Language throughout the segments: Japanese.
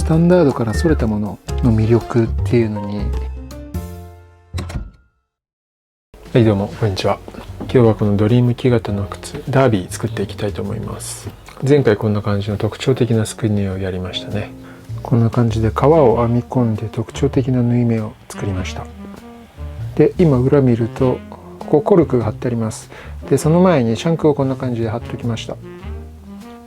タンダードからそれたものの魅力っていうのに。はい、どうもこんにちは。今日はこのドリーム木型の靴ダービー作っていきたいと思います。前回こんな感じの特徴的なスクリーンをやりましたね。こんな感じで革を編み込んで特徴的な縫い目を作りました。で、今裏見るとここコルクが貼ってあります。で、その前にシャンクをこんな感じで貼っておきました。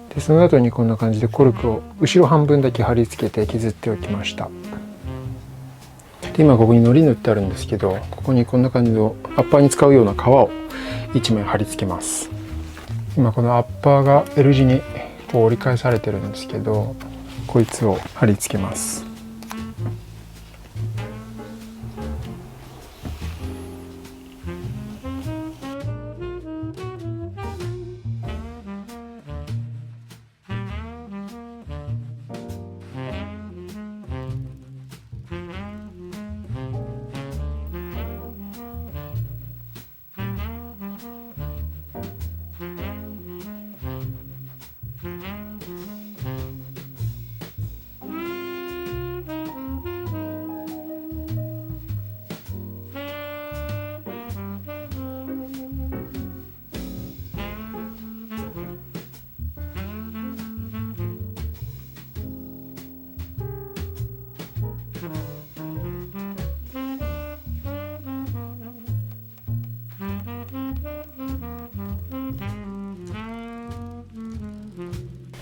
で、その後にこんな感じでコルクを後ろ半分だけ貼り付けて削っておきました。で、今ここに糊塗ってあるんですけど、ここにこんな感じのアッパーに使うような革を1枚貼り付けます。今このアッパーが L 字にこう折り返されてるんですけど、こいつを貼り付けます。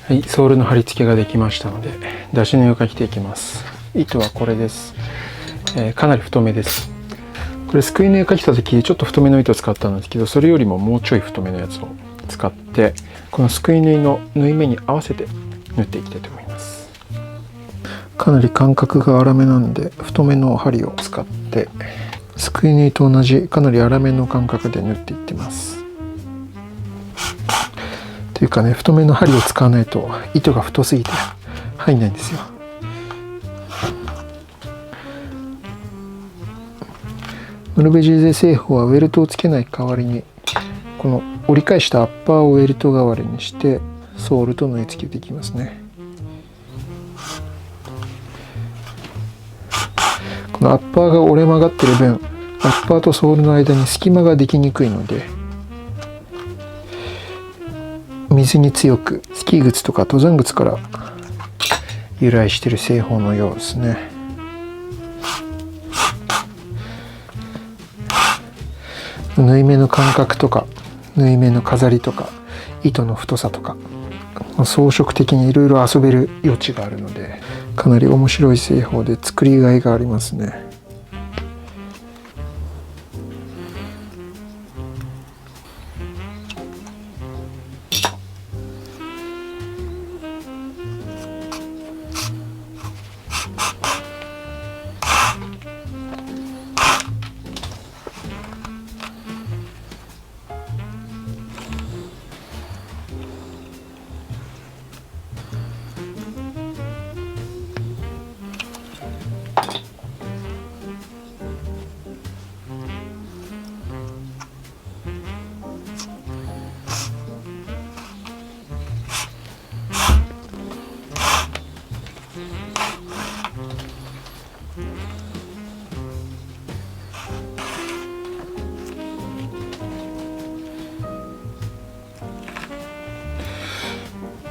はい、ソールの貼り付けができましたので、出し縫いをかけていきます。糸はこれです。かなり太めです。これすくい縫いをかけた時ちょっと太めの糸を使ったんですけど、それよりももうちょい太めのやつを使って、このすくい縫いの縫い目に合わせて縫っていきたいと思います。かなり間隔が粗めなんで、太めの針を使ってすくい縫いと同じかなり粗めの間隔で縫っていってます。というかね、太めの針を使わないと糸が太すぎて入んないんですよ。ノルベジーゼ製法はウェルトをつけない代わりに、この折り返したアッパーをウェルト代わりにしてソールと縫い付けていきますね。このアッパーが折れ曲がってる分、アッパーとソールの間に隙間ができにくいので、水に強く、スキー靴とか登山靴から由来している製法のようですね。縫い目の間隔とか縫い目の飾りとか糸の太さとか、装飾的にいろいろ遊べる余地があるので、かなり面白い製法で作りがいがありますね。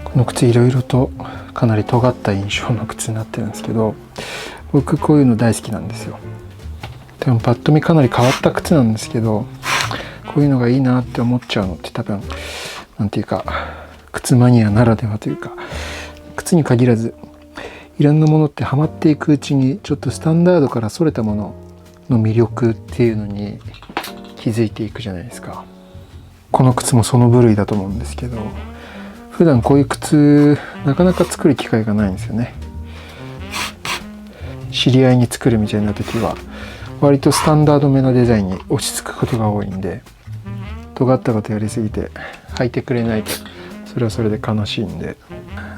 この靴いろいろとかなり尖った印象の靴になってるんですけど、僕こういうの大好きなんですよ。でもパッと見かなり変わった靴なんですけど、こういうのがいいなって思っちゃうのって多分なんていうか靴マニアならではというか、靴に限らずいろんなものってハマっていくうちにちょっとスタンダードからそれたものの魅力っていうのに気づいていくじゃないですか。この靴もその部類だと思うんですけど、普段こういう靴なかなか作る機会がないんですよね。知り合いに作るみたいな時は割とスタンダードめなデザインに落ち着くことが多いんで、尖ったことやりすぎて履いてくれないとそれはそれで悲しいんで、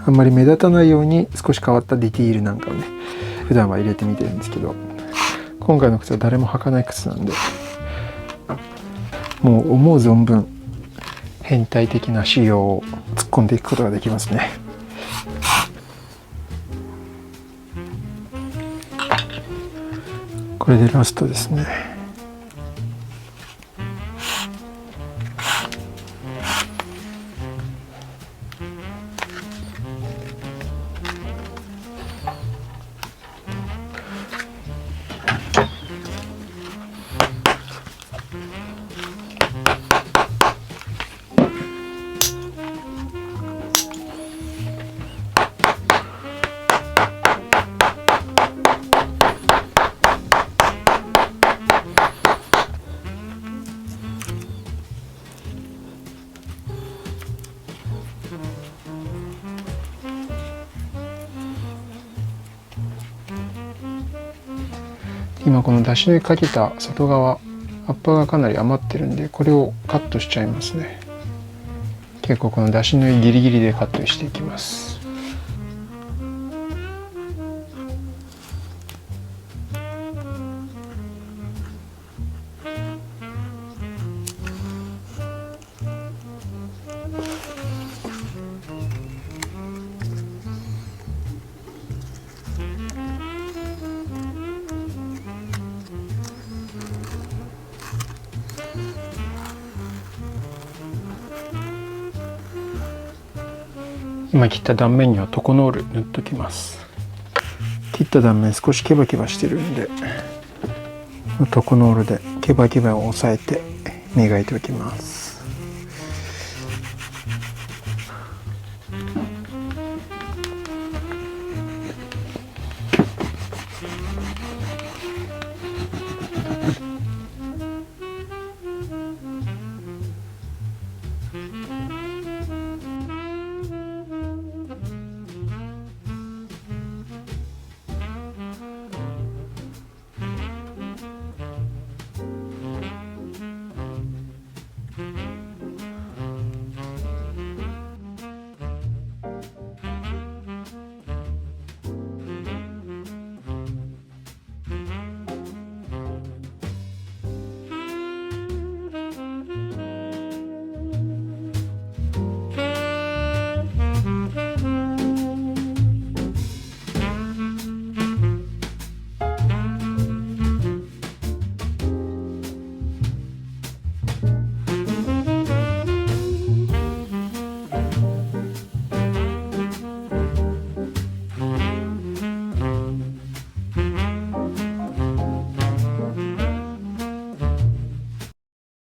あんまり目立たないように少し変わったディティールなんかをね普段は入れてみてるんですけど、今回の靴は誰も履かない靴なんで、もう思う存分変態的な仕様を突っ込んでいくことができますね。これでラストですね。今この出汁にかけた外側葉っぱがかなり余ってるんで、これをカットしちゃいますね。結構この出汁のギリギリでカットしていきます。今切った断面にはトコノール塗っときます。切った断面少しケバケバしてるんで、トコノールでケバケバを押さえて磨いておきます。